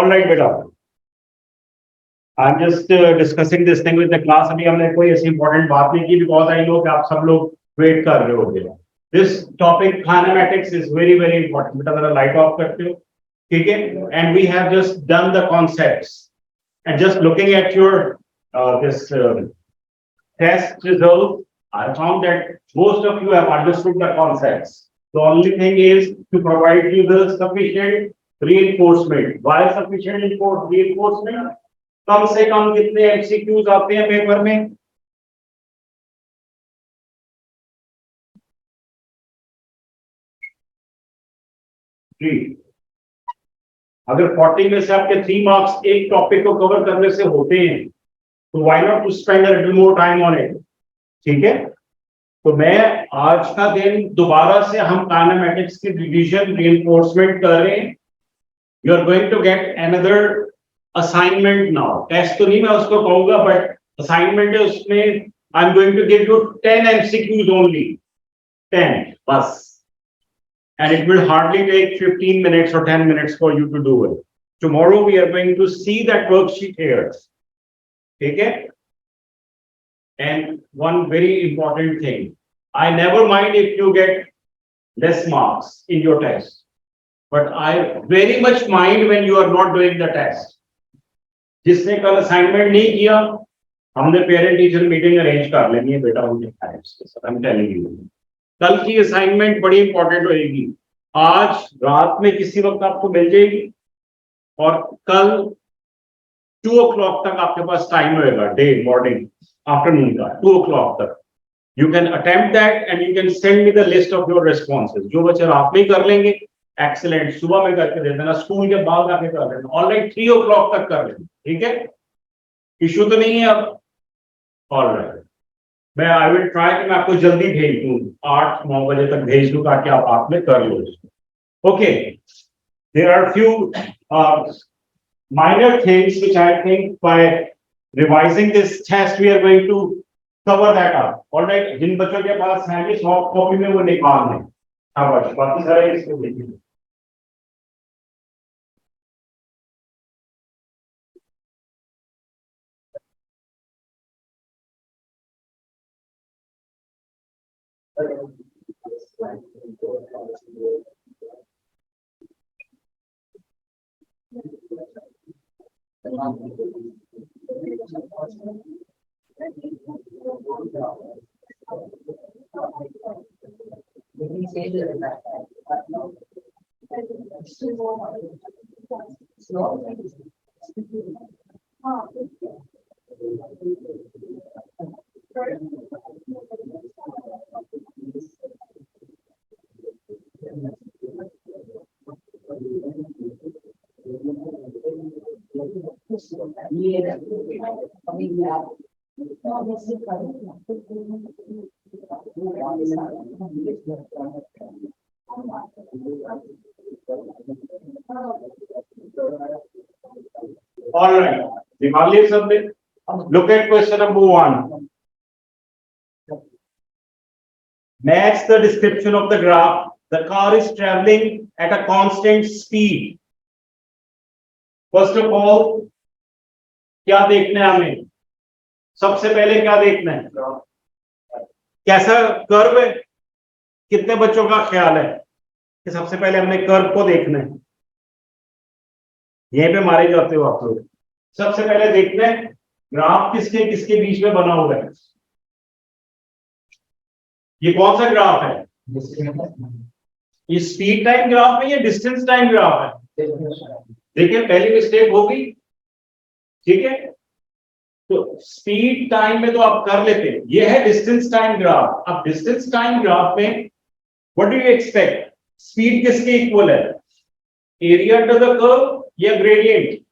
All right, beta. I'm just discussing this thing with the class. अभी हमने कोई ऐसी important बात नहीं की because I know कि आप सब लोग wait कर रहे होगे. This topic kinematics is very very important. बेटा जरा light off करते हो, ठीक है? And we have just done the concepts. And just looking at your this test result, I found that most of you have understood the concepts. The only thing is to provide you the sufficient reinforcement. Why sufficient reinforcement? कम से कम कितने MCQs आते हैं paper में? Three. अगर 40 में से आपके 3 marks एक टॉपिक को कवर करने से होते हैं तो why not to spend a little more time on it. ठीक है, तो मैं आज का दिन दोबारा से हम काइनेमैटिक्स की रिवीजन रीइंफोर्समेंट कर रहे हैं. You are going to get another assignment now. Test तो नहीं मैं उसको कहूंगा बट असाइनमेंट है. उसमें I am going to give you 10 MCQs only. 10 बस. And it will hardly take 15 minutes or 10 minutes for you to do it. Tomorrow we are going to see that worksheet here. Okay? And one very important thing. I never mind if you get less marks in your test. But I very much mind when you are not doing the test. जिसने कल assignment नहीं किया, हमने parent teacher meeting arrange कर लेनी है बेटा उनके टाइम्स के साथ. I'm telling you. कल की असाइनमेंट बड़ी इंपॉर्टेंट होगी. आज रात में किसी वक्त आपको मिल जाएगी और कल 2 o'clock तक आपके पास टाइम होगा. डे मॉर्निंग आफ्टरनून का 2 o'clock तक. You can attempt that and you can send me the list of your responses. जो बच्चे रात में कर लेंगे एक्सीलेंट, सुबह में करके दे देना, स्कूल के बाद आके कर लेना. ऑलराइट, 3 o'clock तक कर लेना. ठीक है, इशू तो नहीं है अब. ऑलराइट, मैं आई विल ट्राई कि मैं आपको जल्दी भेज दूं, 8-9 बजे तक भेज दूं ताकि आप रात में कर लो. Okay, there are few minor things which I think by revising this test we are going to cover that up. All right, जिन बच्चों के पास है कि सॉफ्ट कॉपी में वो निकाल लें. शाबाश, बाकी सारे इसको देखिए. All right, निकाल लिए सबने. Look at question number 1. Match the description of the graph. The car is traveling at a constant speed. First of all, क्या देखना है हमें? सबसे पहले क्या देखना है? कैसा कर्व है? कितने बच्चों का ख्याल है कि सबसे पहले हमने कर्व को देखना है? यहीं पे मारे जाते हो आप लोग. सबसे पहले देखना है ग्राफ किसके किसके बीच में बना हुआ है. ये कौन सा ग्राफ है? ये स्पीड टाइम ग्राफ है या डिस्टेंस टाइम ग्राफ है? देखिए पहली मिस्टेक होगी. ठीक है, तो स्पीड टाइम में तो आप कर लेते हैं. ये है डिस्टेंस टाइम ग्राफ. अब डिस्टेंस टाइम ग्राफ में what do you expect? Speed किसके इक्वल है? एरिया अंडर द कर्व या ग्रेडियंट?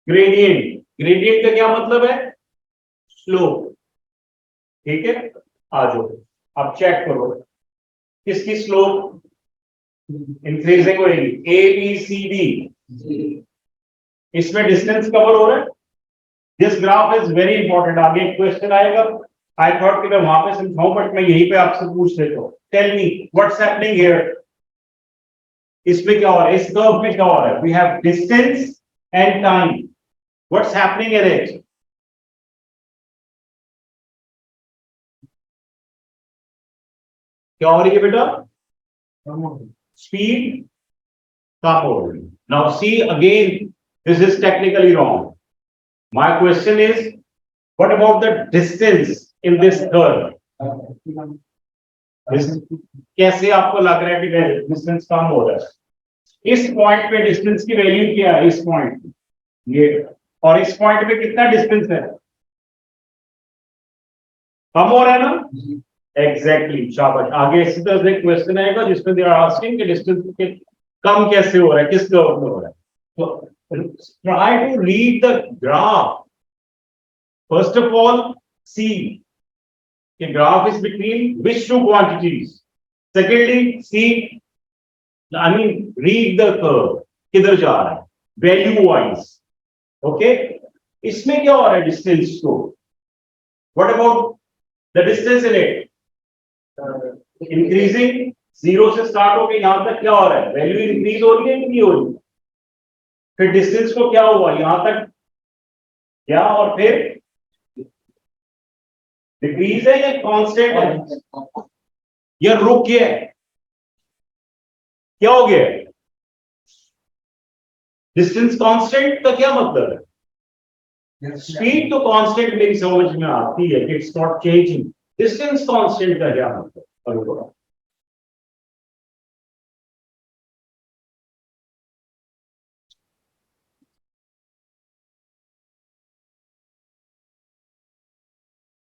ग्रेडियंट. ग्रेडियंट का क्या मतलब है? स्लोप. ठीक है, आ जाओ अब चेक करो किसकी स्लोप इंक्रीजिंग होगी. A B C D. इसमें डिस्टेंस कवर हो रहा है. This graph is very important. आगे क्वेश्चन आएगा. आई थॉट कि मैं वहां पे समझाऊं बट मैं यहीं पे आपसे पूछ लेता हूं. Tell me what's happening here. इसमें क्या हो रहा है, इस कर्व में क्या हो रहा है, we have distance and time, what's happening in it, क्या हो रही है बेटा, स्पीड कम हो रही है. Now see again, this is technically wrong. My question is, what about the distance in this curve, कैसे आपको लग रहा है कि डिस्टेंस कम हो रहा है, इस पॉइंट पे डिस्टेंस की वैल्यू क्या है, इस पॉइंट ये, और इस पॉइंट पे कितना डिस्टेंस है, कम हो रहा है ना, एग्जैक्टली, शाबाश. आगे इसी तरह से क्वेश्चन आएगा जिसमें दे आर आस्किंग कि डिस्टेंस के कम कैसे हो रहा है, किस कर्व में हो रहा है. तो try to read the graph. First of all see the graph is between which two quantities. Secondly, see, I mean, read the curve. किधर जा रहा है, value wise. Okay? इसमें क्या हो रहा है distance को? What about the distance in it? Increasing. Zero से start होके यहाँ तक क्या हो रहा है? Value increase हो रही है कि नहीं हो रही? फिर distance को क्या हुआ? यहाँ तक क्या, और फिर डिक्रीज है या कांस्टेंट है, या रुक गया है, क्या हो गया, डिस्टेंस कांस्टेंट का क्या मतलब है, स्पीड तो कांस्टेंट मेरी समझ में आती है, it's not changing, distance constant का क्या मतलब.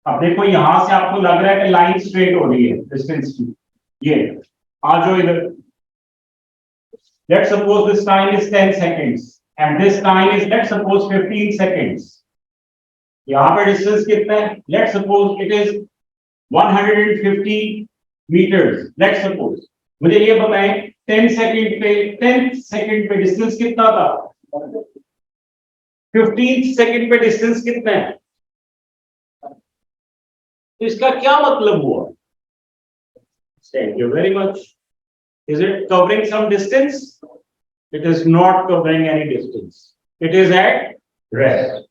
अब देखो यहां से आपको लग रहा है कि लाइन स्ट्रेट हो रही है डिस्टेंस की, ये आ जाओ इधर. Let's suppose this time is 10 seconds and this time is, let's suppose, 15 seconds. यहां पे डिस्टेंस कितना है, let's suppose it is 150 meters. Let's suppose, मुझे ये बताएं 10 सेकंड पे डिस्टेंस कितना था, 15 सेकंड पे डिस्टेंस कितना है, तो इसका क्या मतलब हुआ. Thank you very much. Is it covering some distance? It is not covering any distance. It is at rest.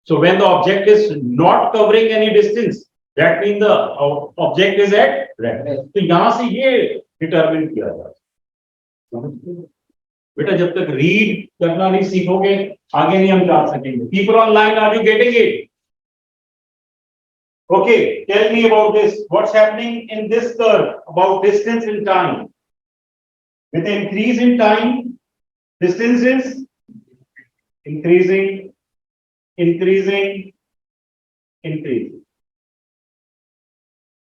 So when the object is not covering any distance, that means the object is at rest. तो यहां से ये determine किया जाता है. बेटा जब तक रीड करना नहीं सीखोगे आगे नहीं हम जा सकेंगे. People online, are you getting it? Okay, tell me about this. What's happening in this curve about distance in time? With the increase in time, distance is increasing, increasing, increasing.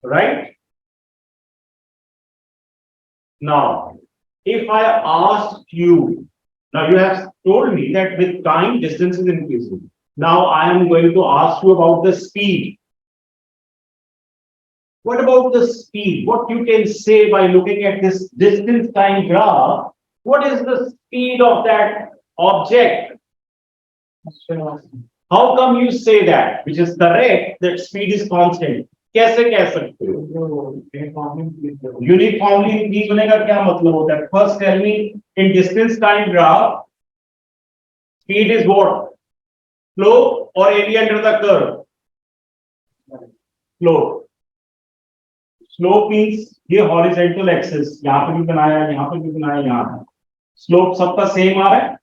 Right? Now, if I asked you, now you have told me that with time, distance is increasing. Now I am going to ask you about the speed. What about the speed? What you can say by looking at this distance time graph? What is the speed of that object? How come you say that, which is correct, that speed is constant? कैसे कह सकते हो? Uniformly increase होने का क्या मतलब होता है? First tell me, in distance time graph, speed is what? Slope or area under the curve? Slope. Slope means ये हॉरिजॉन्टल एक्सिस, यहां पे भी बनाया, यहां पे भी बनाया, यहां पे स्लोप सबका सेम आ रहा है,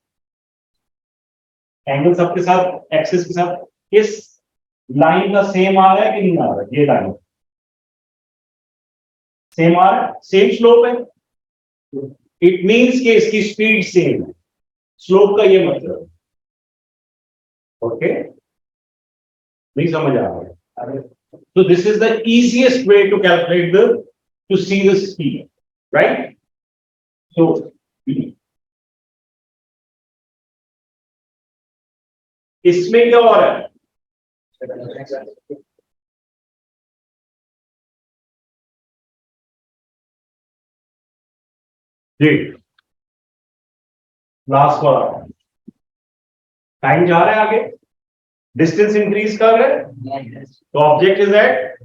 एंगल सबके साथ एक्सिस के साथ इस लाइन का सेम आ रहा है कि नहीं आ रहा है, ये लाइन सेम आ रहा है, सेम स्लोप है, इट मींस कि इसकी स्पीड सेम है. स्लोप का ये मतलब है. ओके, नहीं समझ आ रहा है. So this is the easiest way to calculate to see the speed, right? So इसमें क्या हो रहा है, जी लास्ट वाला टाइम जा रहा है आगे, डिस्टेंस इंक्रीज कर रहे हैं, तो object is at,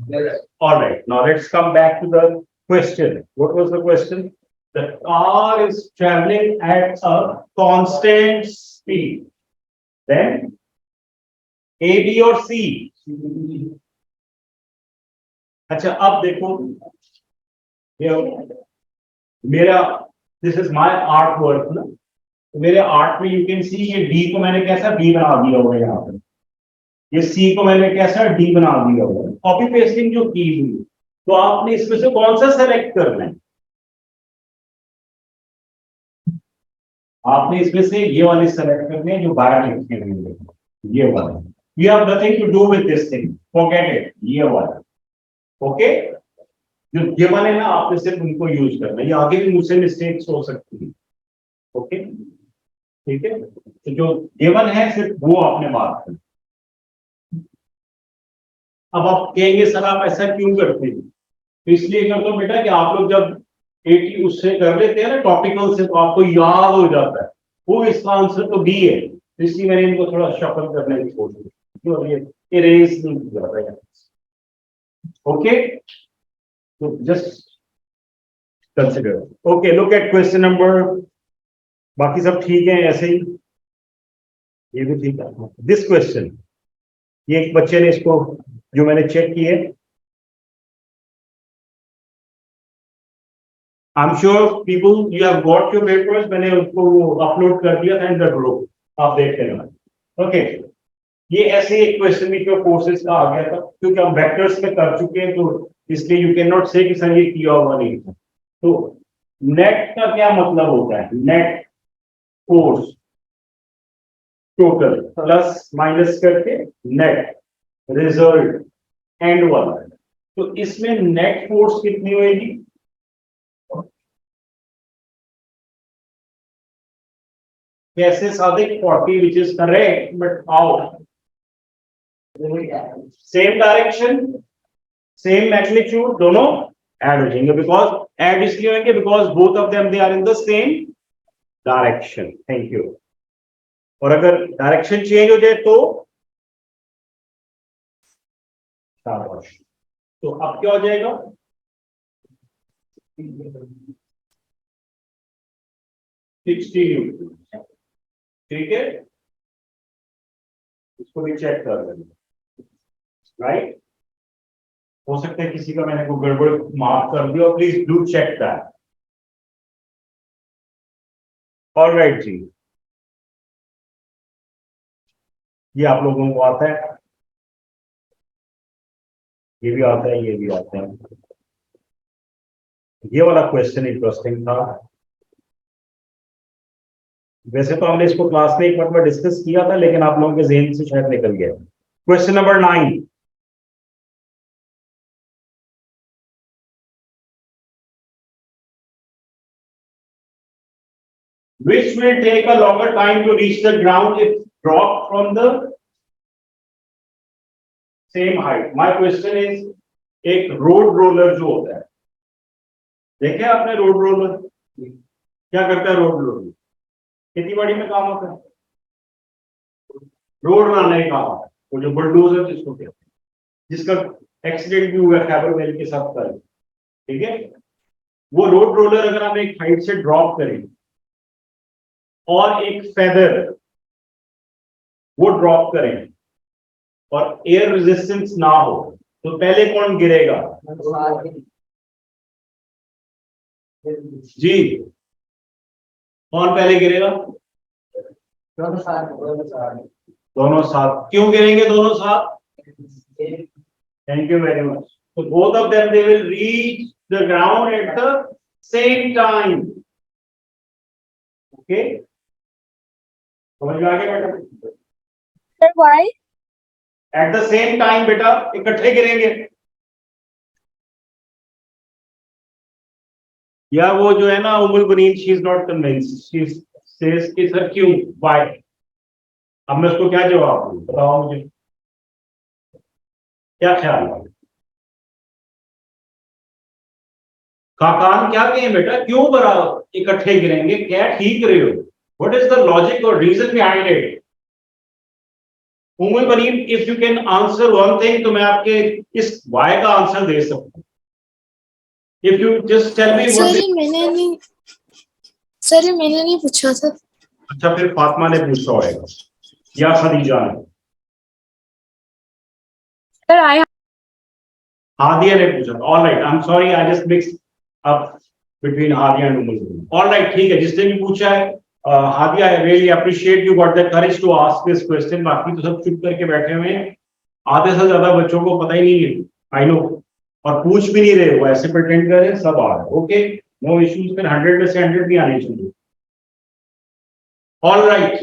all right. Now let's come back to the question. What was the question? The car is traveling at a constant speed. Then A, B और C. अच्छा अब देखो ये मेरा this is my art work ना, तो मेरे art में यू कैन सी ये डी को मैंने कैसा डी बना दिया हुआ है यहाँ पे, ये सी को मैंने कैसा डी बना दिया हुआ है, कॉपी पेस्टिंग जो की हुई। तो आपने इसमें से कौन सा सेलेक्ट करना है, आपने इसमें से ये वाले सेलेक्ट करने हैं जो बाहर लिखे हुए हैं, ये वाला। You have nothing to do with this thing, forget it, ये वाला। ओके, जो गिवन है ना आपने सिर्फ उनको यूज करना है, ये आगे भी मुझसे मिस्टेक्स हो सकती है। ओके ठीक है, तो जो गिवन है सिर्फ वो आपने बात करनी। अब आप कहेंगे सर आप ऐसा क्यों करते हैं, तो इसलिए करता हूं बेटा कि आप लोग जब 80 उससे कर लेते हैं ना टॉपिकल से, तो आपको याद हो जाता है वो इसका आंसर तो बी है, तो इसलिए मैंने इनको थोड़ा शफल करने की कोशिश की और ये इरेज नहीं किया है। ओके, तो just consider. Okay, look at question number, बाकी सब ठीक है ऐसे ही, ये भी ठीक है। दिस क्वेश्चन, ये एक बच्चे ने इसको जो मैंने चेक किए, आई am sure people you have got your papers, मैंने उसको अपलोड कर दिया था इन द ग्रुप, आप देख लेना। ओके, ये ऐसे एक क्वेश्चन भी जो कोर्सेज का आ गया था, क्योंकि हम वेक्टर्स में कर चुके हैं तो इसलिए यू कैन नॉट से कि सर ये किया हुआ नहीं था। तो नेट का क्या मतलब होता है, net force total plus minus करके नेट रिजल्ट एंड वाला, तो इसमें नेट फोर्स कितनी होगी, कैसे Sadiq 40 which is correct, but how, same direction same magnitude दोनों ऐड हो जाएंगे, बिकॉज ऐड इसलिए होंगे because both of them they are in the same direction. Thank you. और अगर डायरेक्शन चेंज हो जाए तो अब क्या हो जाएगा, ठीक है, इसको भी चेक कर लेंगे। राइट, हो सकता है किसी का मैंने को गड़बड़ मार्क कर दिया, please do check that. All right जी, ये आप लोगों को आता है, ये भी आता है, ये भी आता है। ये वाला क्वेश्चन इंटरेस्टिंग था, वैसे तो हमने इसको क्लास में एक बार डिस्कस किया था, लेकिन आप लोगों के ज़हन से शायद निकल गया। Question number 9, which will take a longer time to reach the ground if dropped from the same height। My question is, एक रोड रोलर जो होता है, देखे आपने रोड रोलर क्या करता है, रोड रोलर खेतीबाड़ी में काम होता है, रोड बनाने का काम होता है, वो जो बुलडोजर जिसको कहते हैं, जिसका एक्सीडेंट भी हुआ खैबर वैली के साथ कल, ठीक है, वो रोड रोलर अगर हम एक हाइट से ड्रॉप करें और एक फेदर वो ड्रॉप करें और एयर रेजिस्टेंस ना हो, तो पहले कौन गिरेगा जी, कौन पहले गिरेगा, दोनों साथ। क्यों गिरेंगे दोनों साथ, थैंक यू वेरी मच। तो both of them they will reach the ground at the same time. Okay, समझ में आ गया बेटा, Sir, why? At the same time बेटा, इकट्ठे गिरेंगे। या वो जो है ना Umul Banin, she is not convinced, she says कि सर क्यों, व्हाई। अब मैं उसको क्या जवाब दूं, बताओ मुझे क्या ख्याल है, काकान क्या कहें बेटा, क्यों बड़ा इकट्ठे गिरेंगे, क्या ठीक रहे हो, what is the logic or reason behind it. Umul Banin, if you can answer one thing, तो मैं आपके इस वाई का आंसर दे सकता हूं। If you just tell me sir, मैंने नहीं सर ये मैंने नहीं पूछा था। अच्छा, फिर फातिमा ने पूछा होगा या खदीजा ने? सर आया। हादिया ने पूछा। All right, I am sorry, I just mix up between Hadiya and Ummul. All right, ठीक है, जिसने भी पूछा है, Hadiya, I really appreciate you got the courage to ask this question. बाकी तो सब चुप करके बैठे हुए हैं, आधे से ज्यादा बच्चों को पता ही नहीं है, आई नो, और पूछ भी नहीं रहे, वो ऐसे प्रिटेंड कर रहे हैं सब आ रहे हैं। ओके, नो इश्यूज, फिर 100 में से 100 भी आने चाहिए। All right,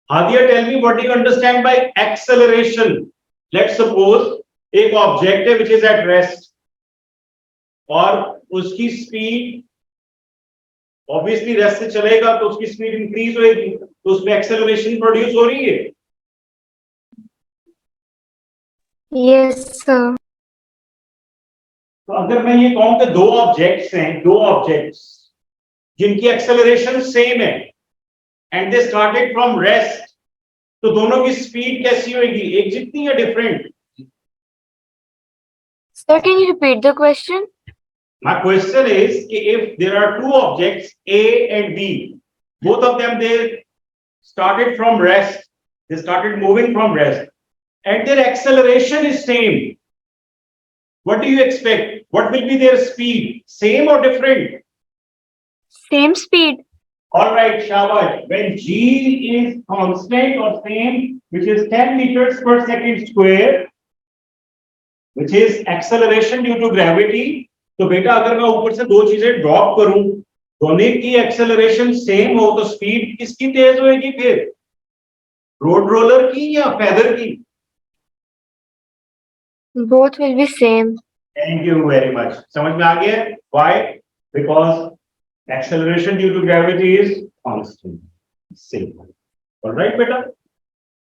Hadiya, tell me what do you understand by acceleration? Let's suppose एक ऑब्जेक्ट है विच इज एट रेस्ट और उसकी स्पीड ऑब्वियसली रेस्ट से चलेगा तो उसकी स्पीड इंक्रीज होगी, तो उसमें एक्सेलरेशन प्रोड्यूस हो रही है। Yes sir. तो अगर मैं ये कहूं कि दो ऑब्जेक्ट्स हैं, दो ऑब्जेक्ट्स जिनकी एक्सेलरेशन सेम है and they started from rest, तो दोनों की स्पीड कैसी होगी, एक जितनी या different? Sir can you repeat the question? My question is, if there are two objects A and B, both of them they started from rest, they started moving from rest, and their acceleration is same. What do you expect? What will be their speed? Same or different? Same speed. All right, Shabash. When G is constant or same, which is 10 meters per second square, which is acceleration due to gravity, तो बेटा अगर मैं ऊपर से दो चीजें drop करूं, दोनों की एक्सेलरेशन सेम हो, तो स्पीड किसकी तेज होगी फिर, रोड रोलर की या फेदर की? Both will be same. Thank you very much, समझ में आ गया? Why? Because acceleration due to gravity is constant, same. All right बेटा,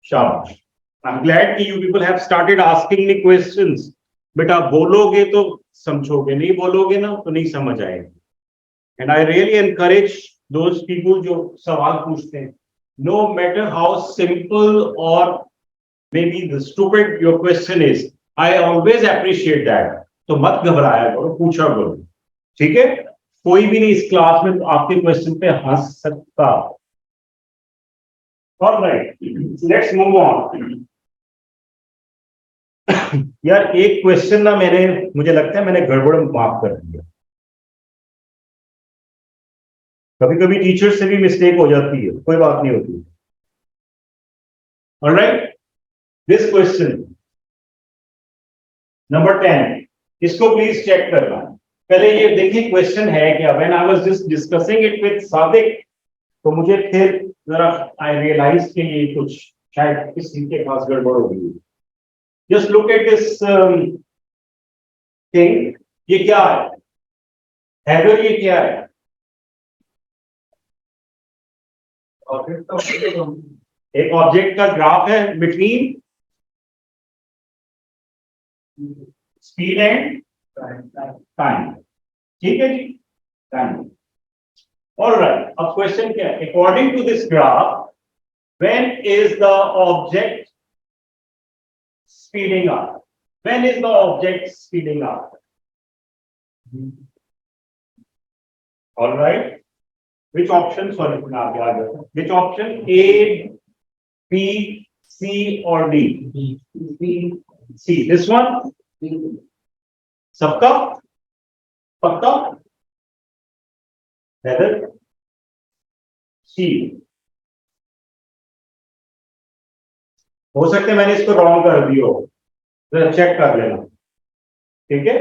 शाबाश। आई एम ग्लैड कि you people have started asking me questions. बेटा बोलोगे तो समझोगे, नहीं बोलोगे ना तो नहीं समझ आएगा। And I really encourage those people जो सवाल पूछते हैं, नो मैटर हाउ सिंपल और may be the stupid your question is, I always appreciate that. तो मत घबराया करो, पूछा करो, ठीक है? कोई भी नहीं इस क्लास में आपके क्वेश्चन पे हंस सकता। Alright, let's move on. यार एक क्वेश्चन ना मुझे लगता है मैंने गड़बड़ माफ कर दिया। कभी कभी टीचर से भी मिस्टेक हो जाती है, कोई बात नहीं होती। ऑलराइट, दिस क्वेश्चन नंबर 10, इसको प्लीज चेक करना। पहले ये देखिए क्वेश्चन है क्या। When I was just discussing it with Sadiq, तो मुझे फिर जरा आई रियलाइज कि ये कुछ शायद किसी के पास गड़बड़ हो गई। Just look at this thing, ये क्या है हैदर, ये क्या है? एक ऑब्जेक्ट का ग्राफ है बिटवीन स्पीड एंड टाइम, ठीक है जी, टाइम। ऑलराइट, अब क्वेश्चन क्या है? According to this graph, when is the object speeding up? When is the object speeding up? All right, which option, sorry, which option, A, B, C or D? C, this one? सबका पक्का? Weather C? हो सकता है मैंने इसको wrong कर दिया हो, जरा चेक कर लेना, ठीक है?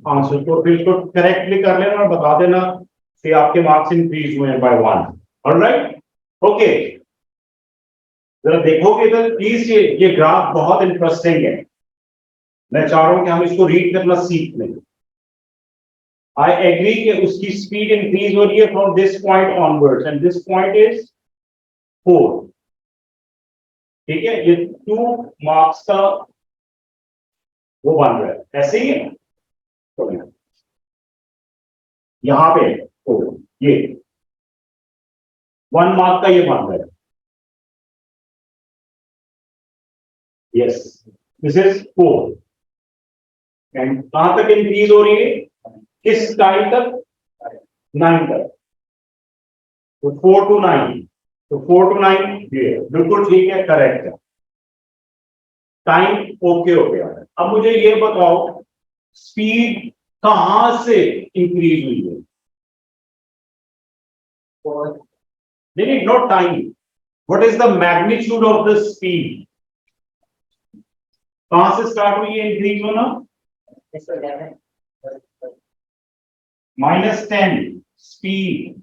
आंसर को फिर इसको करेक्टली कर लेना और बता देना कि आपके मार्क्स इंक्रीज हुए हैं बाय 1। ऑलराइट, ओके, जरा देखोगे तो प्लीज ये ग्राफ बहुत इंटरेस्टिंग है। मैं चाह रहा हूं कि हम इसको रीड करना सीख लें। आई एग्री कि उसकी स्पीड इंक्रीज हो रही है from this point onwards and this point is 4, ठीक है? ये 2 मार्क्स का वो बन रहा है, ऐसे ही है। तो यहां पे तो ये 1 मार्क का ये बन रहा है। यस, दिस इज 4 एंड कहां तक इंक्रीज हो रही है, किस टाइम तक? 9 तक। तो 4 to 9, तो 4 to 9 ये बिल्कुल ठीक है, करेक्ट है। टाइम ओके हो गया। अब मुझे ये बताओ स्पीड कहां से इंक्रीज हुई है? नहीं, not time, what is the magnitude of the speed? कहां से स्टार्ट हुई है इंक्रीज होना? -10 स्पीड,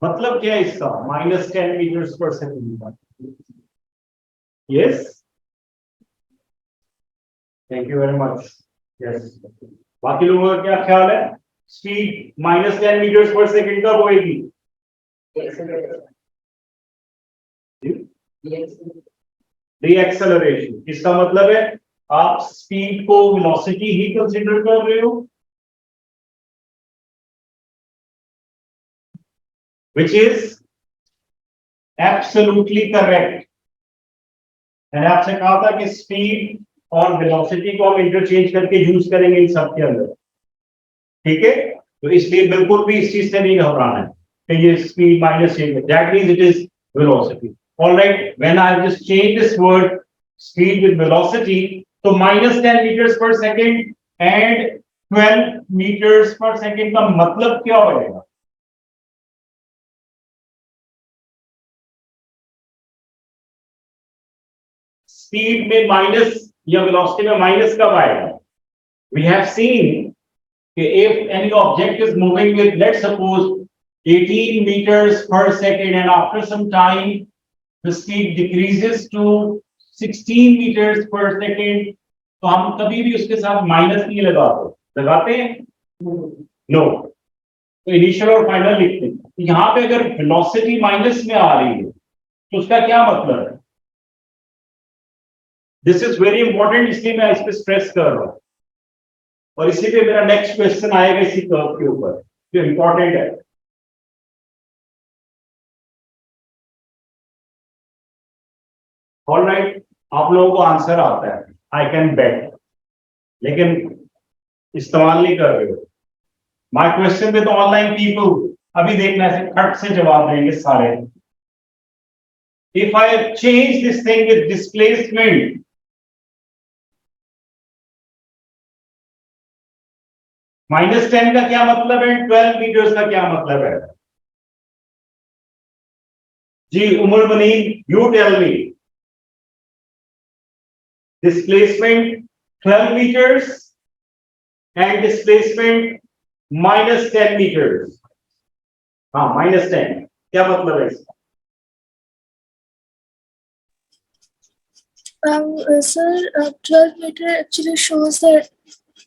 मतलब क्या है इसका? -10 मीटर्स पर second. Yes, thank you very much. Yes, बाकी लोगों का क्या ख्याल है? स्पीड -10 मीटर्स पर सेकेंड कब होएगी? रीएक्सेलरेशन। इसका मतलब है आप स्पीड को वेलोसिटी ही कंसीडर कर रहे हो, which is absolutely correct। मैंने आपसे कहा था कि स्पीड और वेलोसिटी को हम इंटरचेंज करके यूज करेंगे इन सब के अंदर, ठीक है? तो इसलिए बिल्कुल भी इस चीज से नहीं घबराना है कि ये स्पीड माइनस चेंज है, that means it is velocity. Alright, when I have just change this word speed with velocity, तो -10 मीटर्स पर सेकंड एंड 12 मीटर्स पर सेकंड का मतलब क्या होगा? स्पीड में माइनस या वेलोसिटी में माइनस कब आएगा? वी हैव सीन कि if any object is moving with, let's suppose, 18 meters per second, and after some time the speed decreases to 16 meters per second, तो हम कभी भी उसके साथ माइनस नहीं लगाते, लगाते हैं? नो। तो इनिशियल और फाइनल लिखते हैं। तो यहाँ पे अगर वेलोसिटी माइनस में आ रही है तो उसका क्या मतलब है? दिस इज वेरी इंपॉर्टेंट, इसलिए मैं इस पर स्ट्रेस कर रहा हूं, और इसी पे मेरा नेक्स्ट क्वेश्चन आएगा इसी कर्व के ऊपर, जो इंपॉर्टेंट है। ऑलराइट, आप लोगों को आंसर आता है, आई कैन बेट, लेकिन इस्तेमाल नहीं कर रहे हो। माय क्वेश्चन पे तो ऑनलाइन पीपल अभी देखना है, खट से जवाब देंगे सारे। If I change this thing with displacement, -10 का क्या मतलब है, 12 मीटर्स का क्या मतलब है? जी Umar Banin, you tell me. Displacement 12 meters and displacement -10 meters। हाँ, -10 क्या मतलब है इसका? Sir, 12 meter actually shows that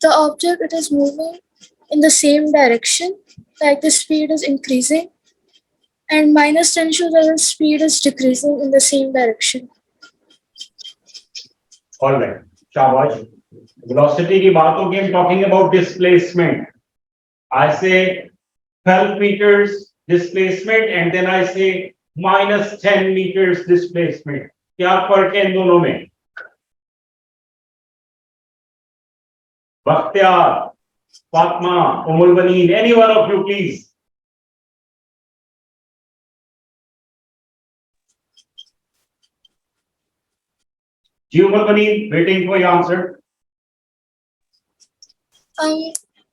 the object it is moving in the same direction, like the speed is increasing, and -10 shows that the speed is decreasing in the same direction. All right, शाबाश। Velocity की बात होगी, I'm talking about displacement। I say 12 meters displacement and then I say -10 meters displacement। क्या फर्क है इन दोनों में? Bakhtiyar, Fatima, उमुल बनीन, any one of you please। Ji उमुल बनीन, waiting for your answer।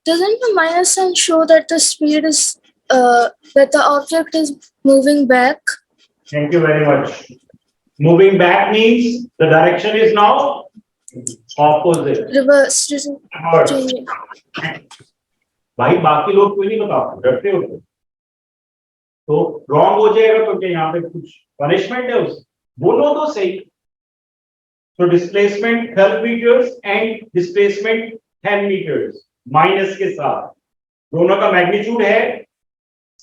Doesn't the -10 show that the speed is that the object is moving back? Thank you very much। Moving back means the direction is now opposite, Reverse. reverse। Changing. भाई बाकी लोग क्यों नहीं बताते, डरते हो तो wrong हो जाएगा तो क्या यहाँ पे कुछ पनिशमेंट है उस? बोलो तो सही। तो displacement 12 metres and displacement 10 metres minus के साथ, दोनों का मैग्नीट्यूड है,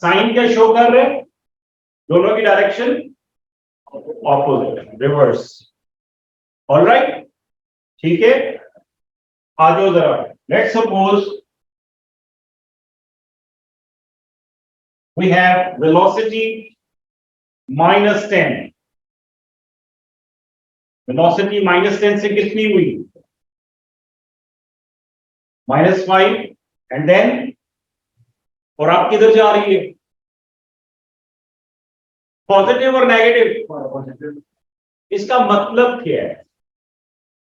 साइन क्या शो कर रहे हैं? दोनों की डायरेक्शन ऑपोजिट, रिवर्स। ऑलराइट, ठीक है, आ जाओ जरा। Let's suppose we have velocity -10। Velocity -10 से कितनी हुई? -5 एंड देन, और आप किधर जा रही है? पॉजिटिव और नेगेटिव। इसका मतलब क्या है?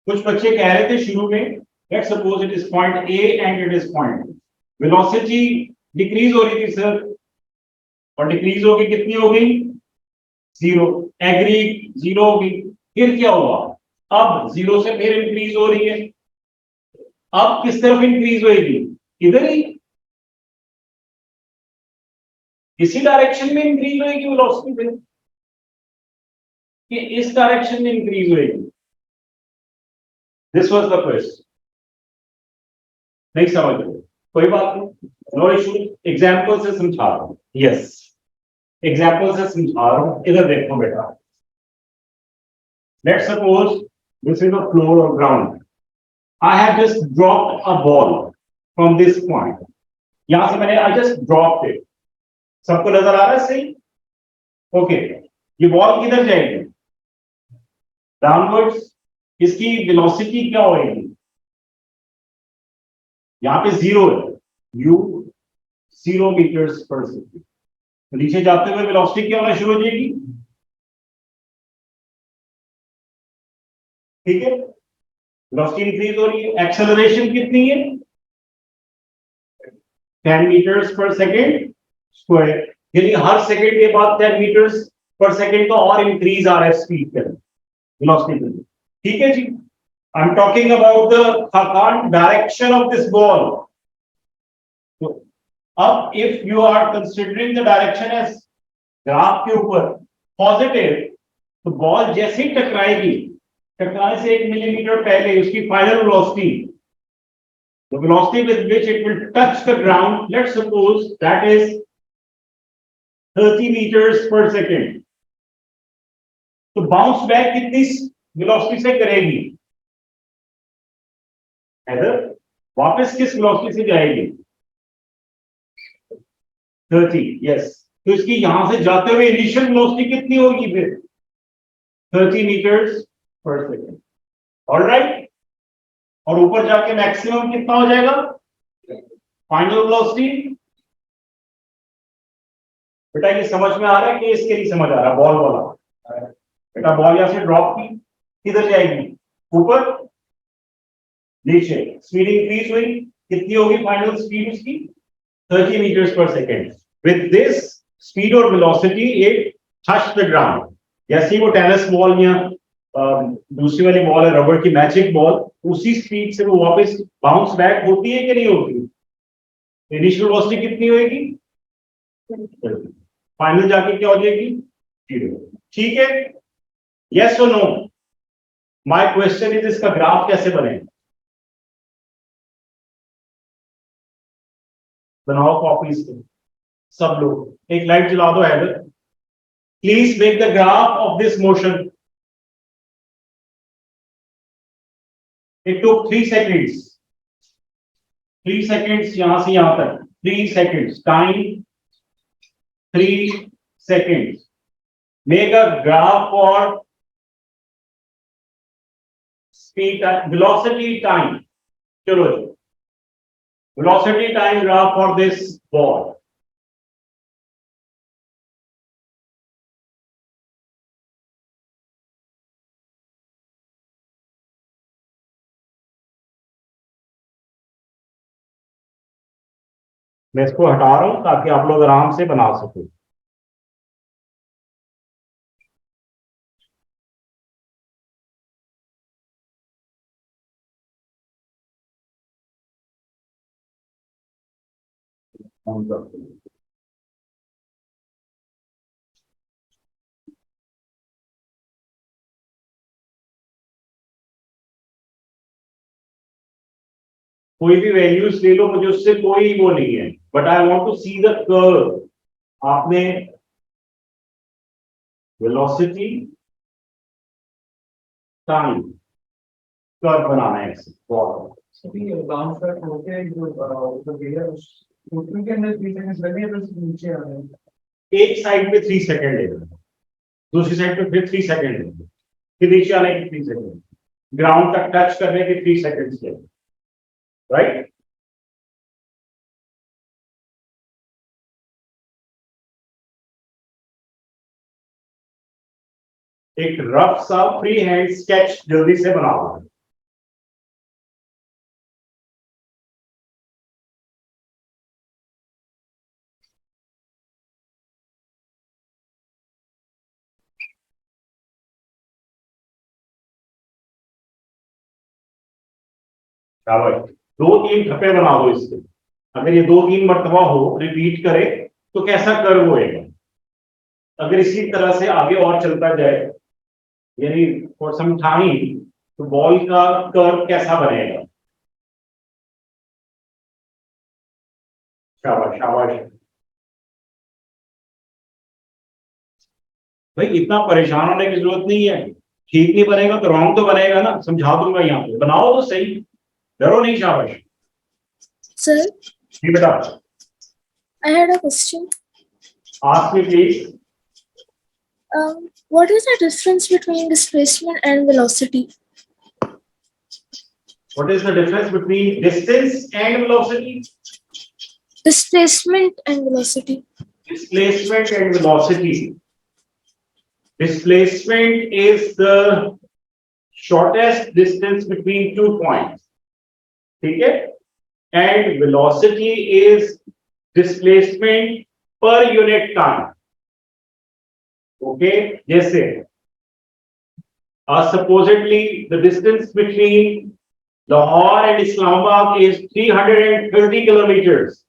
कुछ बच्चे कह रहे थे शुरू में, let's suppose it is point A and it is point, velocity decrease हो रही थी सर, और डिक्रीज होगी कितनी हो गई? 0। एग्री, 0 होगी। फिर क्या हुआ? अब 0 से फिर इंक्रीज हो रही है। अब किस तरफ इंक्रीज होगी? इधर ही, इसी डायरेक्शन में इंक्रीज होगी वेलोसिटी फिर, कि इस डायरेक्शन में इंक्रीज होगी। This was the question. नहीं समझ रहे? कोई बात नहीं, नो इशू। एग्जाम्पल से समझा रहा हूं। यस, एग्जाम्पल से समझा रहा हूं। इधर देखो बेटा, let's suppose this is a floor or ground. I have just dropped a ball from this point. यहां से मैंने आई जस्ट ड्रॉप्ड इट। सबको नजर आ रहा है? सही, ओके। ये बॉल किधर जाएगी? डाउनवर्ड्स। इसकी वेलोसिटी क्या होगी? यहां पे 0 है, u 0 मीटर्स पर सेकेंड। तो नीचे जाते हुए वेलोसिटी क्या होना शुरू हो जाएगी? ठीक है, वेलोसिटी इंक्रीज हो रही है। एक्सेलरेशन कितनी है? 10 मीटर्स पर सेकेंड स्क्वायर। यानी हर सेकेंड के बाद 10 मीटर्स पर सेकेंड का और इंक्रीज आ रहा है स्पीड पे, वेलोसिटी पे। ठीक है जी, I am talking about the direction of this ball. तो अब if you are considering the direction as graph के ऊपर पॉजिटिव, तो बॉल जैसे ही टकराएगी, टकराने से 1 मिलीमीटर पहले उसकी final velocity, the velocity with which it will touch the ground, let's suppose that is 30 meters per second. तो बाउंस बैक कितनी वेलोसिटी से करेगी? इधर वापस किस वेलोसिटी से जाएगी? 30, यस। तो इसकी यहां से जाते हुए इनिशियल वेलोसिटी कितनी होगी फिर? 30 meters per second। ऑलराइट, और ऊपर जाके मैक्सिमम कितना हो जाएगा? Final velocity. बेटा ये समझ में आ रहा है कि इसके लिए समझ आ रहा है? बॉल वाला बेटा, बॉल यहां से ड्रॉप की, किधर जाएगी? ऊपर, नीचे। स्पीड इंक्रीज हुई, कितनी होगी फाइनल स्पीड उसकी? 30 मीटर्स पर सेकेंड। विद दिस स्पीड और velocity it touch the ground. जैसे ही वो टेनिस बॉल या दूसरी वाली बॉल है रबर की मैजिक बॉल, उसी स्पीड से वो वापस बाउंस बैक होती है कि नहीं होती? इनिशियल वेलोसिटी कितनी होगी? फाइनल जाके क्या हो जाएगी? 0। ठीक है, यस और नो? माय क्वेश्चन इज इसका ग्राफ कैसे बनेगा? बनाओ कॉपीज के सब लोग। एक लाइट जला दो हैदर। Please make the graph of this motion. It took 3 seconds. 3 seconds यहां से यहां तक। 3 seconds. Time 3 seconds. Make a graph for speed, velocity time. चलो जी, velocity time graph for this ball. मैं इसको हटा रहा हूं ताकि आप लोग आराम से बना सकें। कोई भी वैल्यूज ले लो, मुझे उससे कोई वो नहीं है, but I want to see the curve. आपने वेलोसिटी टाइम कर्व बनाना है सभी बाउंस बैक होके जो गिरा उस टोटल के अंदर 3 सेकंड्स लगे तो नीचे आ गए। एक साइड पे 3 सेकंड लेगा, दूसरी साइड पे फिर 3 सेकंड लेगा, फिर नीचे आने के 3 सेकंड, ग्राउंड तक टच करने के 3 सेकंड्स लेगा, राइट? एक रफ सा फ्री हैंड स्केच जल्दी से बनाओ। शाबाश, 2-3 ठप्पे बना दो इसके। अगर ये 2-3 मरतबा हो, रिपीट करे तो कैसा कर्व होएगा। अगर इसी तरह से आगे और चलता जाए, यानी फॉर सम टाइम, तो बॉल का कर्व कैसा बनेगा। शाबाश शाबाश। भाई इतना परेशान होने की जरूरत नहीं है, ठीक नहीं बनेगा तो रॉन्ग तो बनेगा ना, समझा दूंगा यहाँ पे, बनाओ तो सही, डरो नहीं। शाबाश। Sir, जी बेटा, I had a question. Ask me please. What is the difference between displacement and velocity? What is the difference between distance and velocity? Displacement and velocity. Displacement and velocity. Displacement is the shortest distance between 2 points. ठीक है? And velocity is displacement per unit time. Okay? जैसे supposedly the distance between Lahore and Islamabad is 330 kilometers.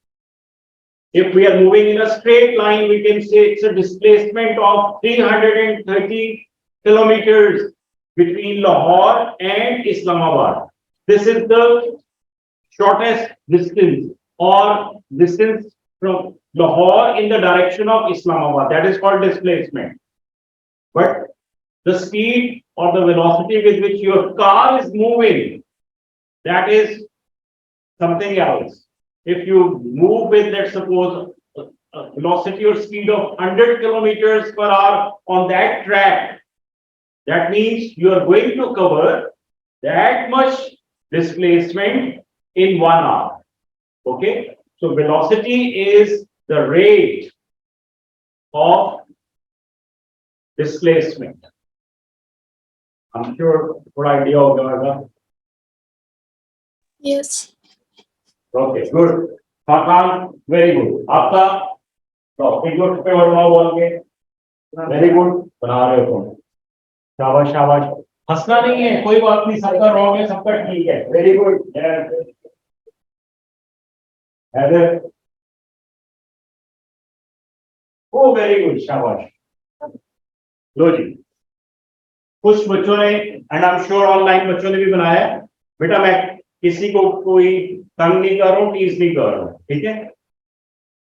If we are moving in a straight line, we can say it's a displacement of 330 kilometers between Lahore and Islamabad. This is the shortest distance or distance from Lahore in the direction of Islamabad. That is called displacement. But the speed or the velocity with which your car is moving, that is something else. If you move with, let's suppose, a velocity or speed of 100 kilometers per hour on that track, that means you are going to cover that much displacement in 1 hour. Okay? So velocity is the rate of displacement. I'm sure good idea होगा। Yes. Okay, good. Hakan, very good. आपका topic जो पे बढ़वा बोल के very good बना रहे हो तुम। शाबाश शाबाश। हंसना नहीं है, कोई बात नहीं, सबका रॉन्ग है, सबका ठीक है। Very good. Haider, oh very good, शाबाश। लो जी, कुछ बच्चों ने, and I am sure online बच्चों ने भी बनाया। बेटा मैं किसी को कोई तंग नहीं कर रहा हूँ, टीज नहीं कर रहा हूँ, ठीक है।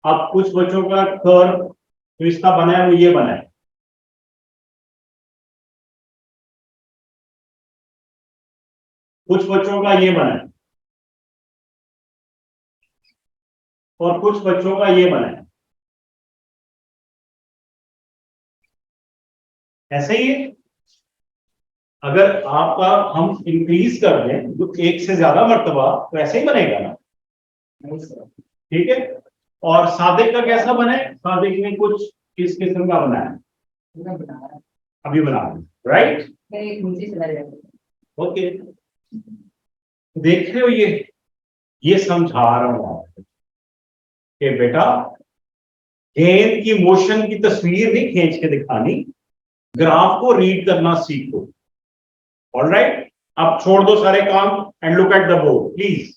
अब कुछ बच्चों का कर्व जो इसका बना है वो ये बना है, कुछ बच्चों का ये बना है, और कुछ बच्चों का ये बना है। ऐसे ही है। अगर आपका हम इंक्रीज कर दें तो 1 से ज्यादा मर्तबा, तो ऐसे ही बनेगा ना, ठीक है। और सादिक का कैसा बना है? सादिक ने कुछ इस किस्म का बना है, अभी बना रहे, राइट? ओके, देख रहे हो, ये समझा रहा हूं आपको कि बेटा गेंद की मोशन की तस्वीर नहीं खींच के दिखानी, ग्राफ को रीड करना सीखो। ऑलराइट, अब छोड़ दो सारे काम and look at the board please.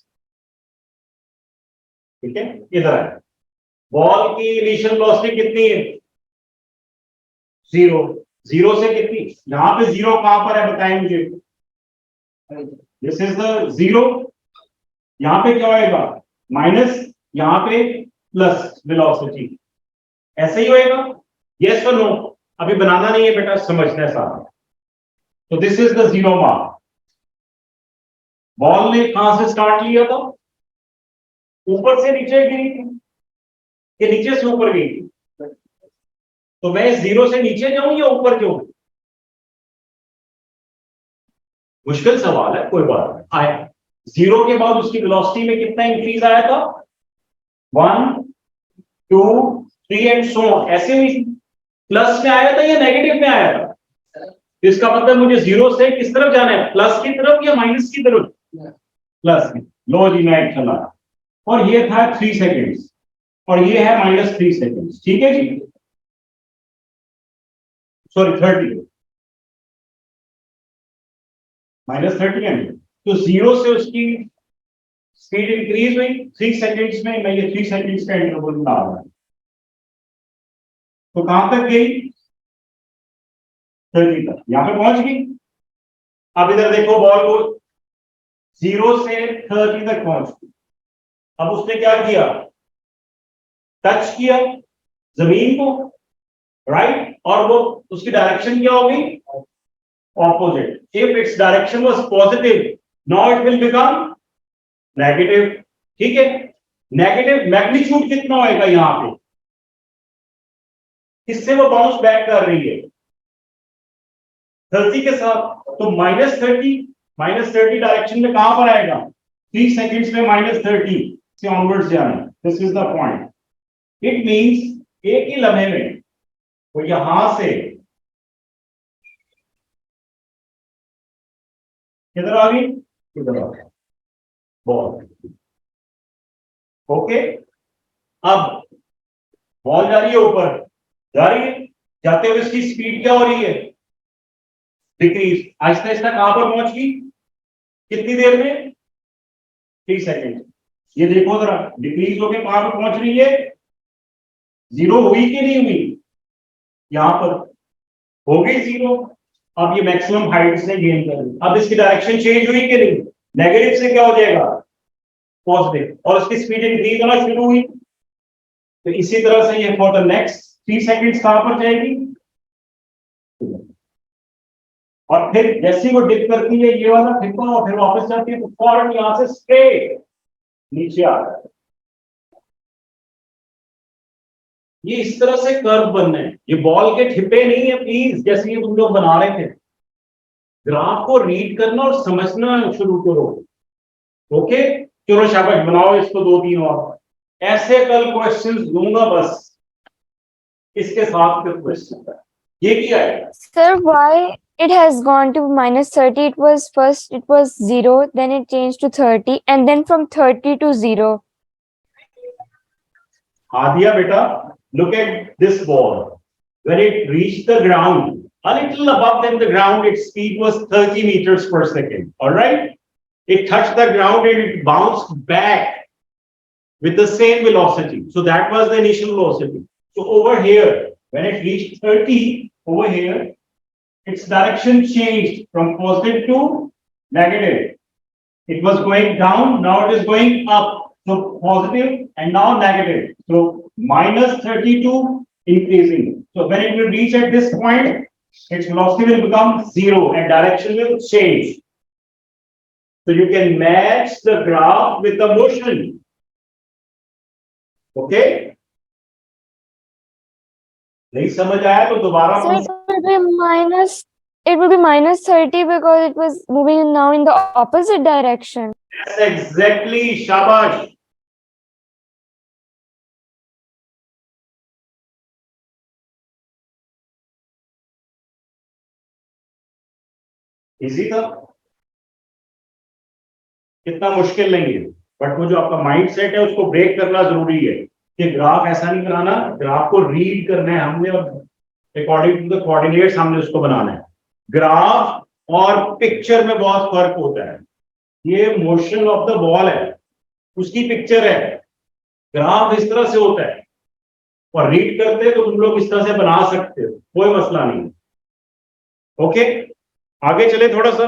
ठीक है, इधर है। बॉल की इनिशियल वेलोसिटी कितनी है? 0। 0 से कितनी? यहां पे 0 कहां पर है बताएं मुझे। This is the 0। यहां पे क्या होएगा? माइनस, यहां पे प्लस वेलोसिटी। ऐसे ही होएगा, यस और नो? अभी बनाना नहीं है बेटा, समझना है सारा। तो this is the 0 mark. Ball ने कहां से स्टार्ट लिया था? ऊपर से नीचे गिरी थी कि नीचे से ऊपर गई थी? तो मैं 0 से नीचे जाऊं या ऊपर जाऊं? मुश्किल सवाल है, कोई बात नहीं। आया 0 के बाद उसकी वेलोसिटी में कितना इंक्रीज आया था? 1 2 3 एंड सो ऑन। ऐसे हुई, प्लस में आया था या नेगेटिव में आया था? इसका मतलब मुझे जीरो से किस तरफ जाना है, प्लस की तरफ या माइनस की तरफ? प्लस। लो जी मैं चला, और ये था 3 सेकेंड्स और ये है -3 सेकेंड्स, ठीक है जी, सॉरी 30, -30 है। तो जीरो से उसकी स्पीड इंक्रीज हुई 3 सेकेंड्स में, मैं ये 3 सेकेंड्स का इंटरवल बना रहा हूं। तो कहां तक गई? 30 तक, यहां पे पहुंच गई। अब इधर देखो, बॉल को 0 से 30 तक पहुंच गई। अब उसने क्या किया? टच किया जमीन को, राइट, और वो उसकी डायरेक्शन क्या होगी? Opposite. If its direction was positive, now it will become negative, ठीक है। नेगेटिव मैग्नीट्यूड कितना होएगा यहां पे? किससे वो बाउंस बैक कर रही है? 30 के साथ। तो -30 डायरेक्शन में कहां पर आएगा? 3 सेकेंड्स में -30 से ऑनवर्ड्स जाना। This is the point. It means एक ही लम्हे में वो यहां से किधर आ गई? किधर आ गई बॉल। ओके, अब बॉल जा रही है ऊपर, जा रही है, जाते हुए इसकी स्पीड क्या हो रही है? डिक्रीज। आहिस्ता आहिस्ता कहां पर पहुंच गई? कितनी देर में? 3 सेकेंड। ये देखो जरा, डिक्रीज होके कहां पर पहुंच रही है? जीरो हुई कि नहीं हुई? यहां पर हो गई जीरो। अब ये मैक्सिमम हाइट से गेन कर रही। अब इसकी डायरेक्शन चेंज हुई कि नहीं? नेगेटिव से क्या हो जाएगा? पॉजिटिव, और उसकी स्पीड इंक्रीज होना शुरू हुई। तो इसी तरह से ये फॉर द नेक्स्ट 3 सेकेंड्स कहां पर जाएगी? और फिर जैसे ही वो डिप करती है ये वाला ठिकाना, और फिर वापस जाती है, तो फौरन यहां से स्ट्रेट नीचे आ रहा है। ये इस तरह से कर्व बनना है। ये बॉल के ठिप्पे नहीं है प्लीज, जैसे ये तुम लोग बना रहे थे। ग्राफ को रीड करना और समझना शुरू करो। ओके, चलो शाबाश, बनाओ इसको 2-3 और। ऐसे कल क्वेश्चंस दूंगा बस, इसके साथ के क्वेश्चन। ये क्या है? Sir, why it has gone to -30? It was first, it was 0, then it changed to 30, and then from 30 to 0. Adia beta, look at this ball. When it reached the ground, a little above than the ground, its speed was 30 meters per second. All right? It touched the ground and it bounced back with the same velocity. So that was the initial velocity. So over here, when it reached 30, over here, its direction changed from positive to negative. It was going down, now it is going up. So positive and now negative. So -32 increasing. So when it will reach at this point, its velocity will become 0 and direction will change. So you can match the graph with the motion. Okay? नहीं समझ आया तो दोबारा So it will be -30 because it was moving now in the opposite direction. Yes, exactly, शाबाश. Easy था, कितना मुश्किल नहीं है, बट वो जो आपका माइंड सेट है उसको ब्रेक करना जरूरी है कि ग्राफ ऐसा नहीं बनाना, ग्राफ को रीड करना है हमने और अकॉर्डिंग टू द कोऑर्डिनेट्स हमने उसको बनाना है। ग्राफ और पिक्चर में बहुत फर्क होता है। ये मोशन ऑफ द बॉल है, उसकी पिक्चर है। ग्राफ इस तरह से होता है और रीड करते तो तुम लोग इस तरह से बना सकते हो, कोई मसला नहीं। ओके, आगे चले थोड़ा सा।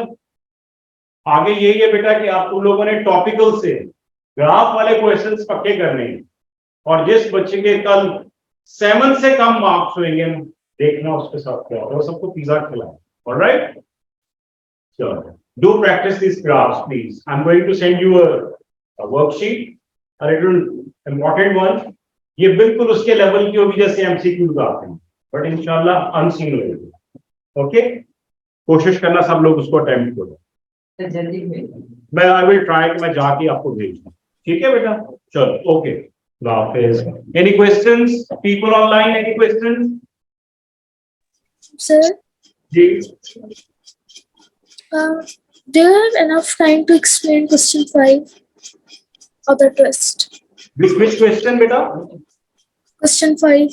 आगे यही है बेटा कि आप तुम लोगों ने टॉपिकल से ग्राफ वाले क्वेश्चंस पक्के करने हैं, और जिस बच्चे के कल 7 से कम मार्क्स होंगे देखना उसके साथ क्या होगा, सबको पिज्जा खिलाओ। ऑलराइट, चलो do practice this graphs please. I am going to send you a worksheet, a little important one. ये बिल्कुल उसके लेवल की होगी जैसे एमसीक्यूज आते हैं, बट इंशाल्लाह अनसीन होगी। ओके, कोशिश करना सब लोग उसको अटेम्प्ट करो। जल्दी मैं आई विल ट्राई कि मैं जाके आपको भेज दूं, ठीक है बेटा? चलो okay, any questions people online? Any questions? Sir, जी Do you have enough time to explain question 5 of the test? which question beta? Question 5.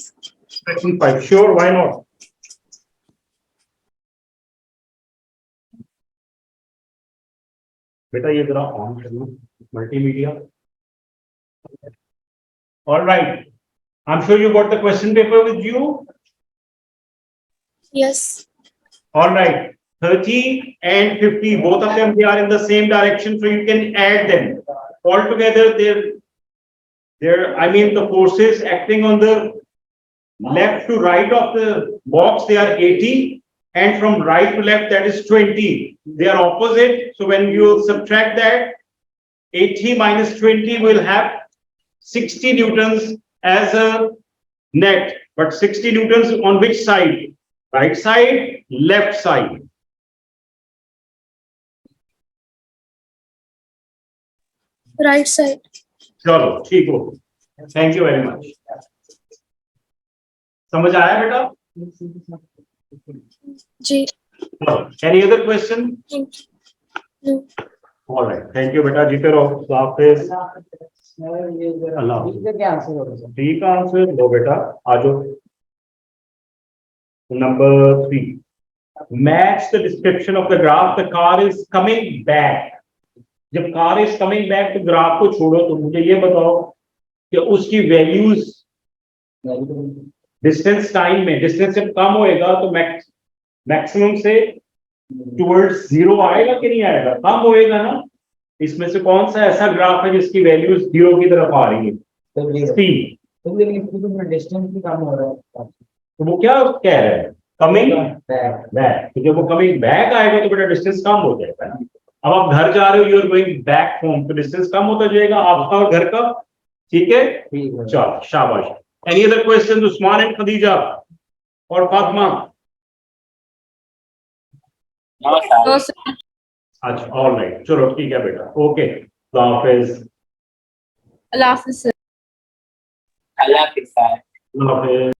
Question 5. Sure, why not? बेटा ये जरा ऑन करना multimedia. All right. I'm sure you got the question paper with you. Yes. All right. 30 and 50, both of them, they are in the same direction, so you can add them. Altogether, I mean, the forces acting on the left to right of the box, they are 80. And from right to left, that is 20. They are opposite. So when you subtract that, 80 minus 20 will have 60 newtons as a net. But 60 newtons on which side? Right side, left side. Right side. चलो ठीक हो. Thank you very much. समझ आया बेटा? G. Any other question? Thank you. No. All right. Thank you बेटा. जीते रहो. हाफिज. अल्लाह. क्या आंसर होगा? ठीक आंसर लो बेटा. आ जाओ. Number 3. Match the description of the graph. The car is coming back. जब कार इज कमिंग बैक तो ग्राफ को छोड़ो, तो मुझे ये बताओ कि उसकी वैल्यूज डिस्टेंस टाइम में, डिस्टेंस जब कम होएगा तो मैक्सिमम से टुवर्ड्स जीरो आएगा कि नहीं आएगा? कम होएगा ना. इसमें से कौन सा ऐसा ग्राफ है जिसकी वैल्यूज जीरो की तरफ आ रही है? सी. तो डिस्टेंस भी कम हो रहा है. तो वो क्या कह रहे हैं? Coming back. तो जब वो कमिंग बैक आएगा तो बेटा डिस्टेंस कम हो जाएगा ना. अब आप घर जा रहे हो, you are going back home, तो डिस्टेंस कम होता जाएगा आपका और घर का. ठीक है. चलो शाबाश. Any other question? Usman and Khadija और फातिमा. अच्छा, ऑल राइट. चलो ठीक है बेटा. ओके. अल्लाह हाफिज. अल्लाह हाफिज. अल्लाह हाफिज.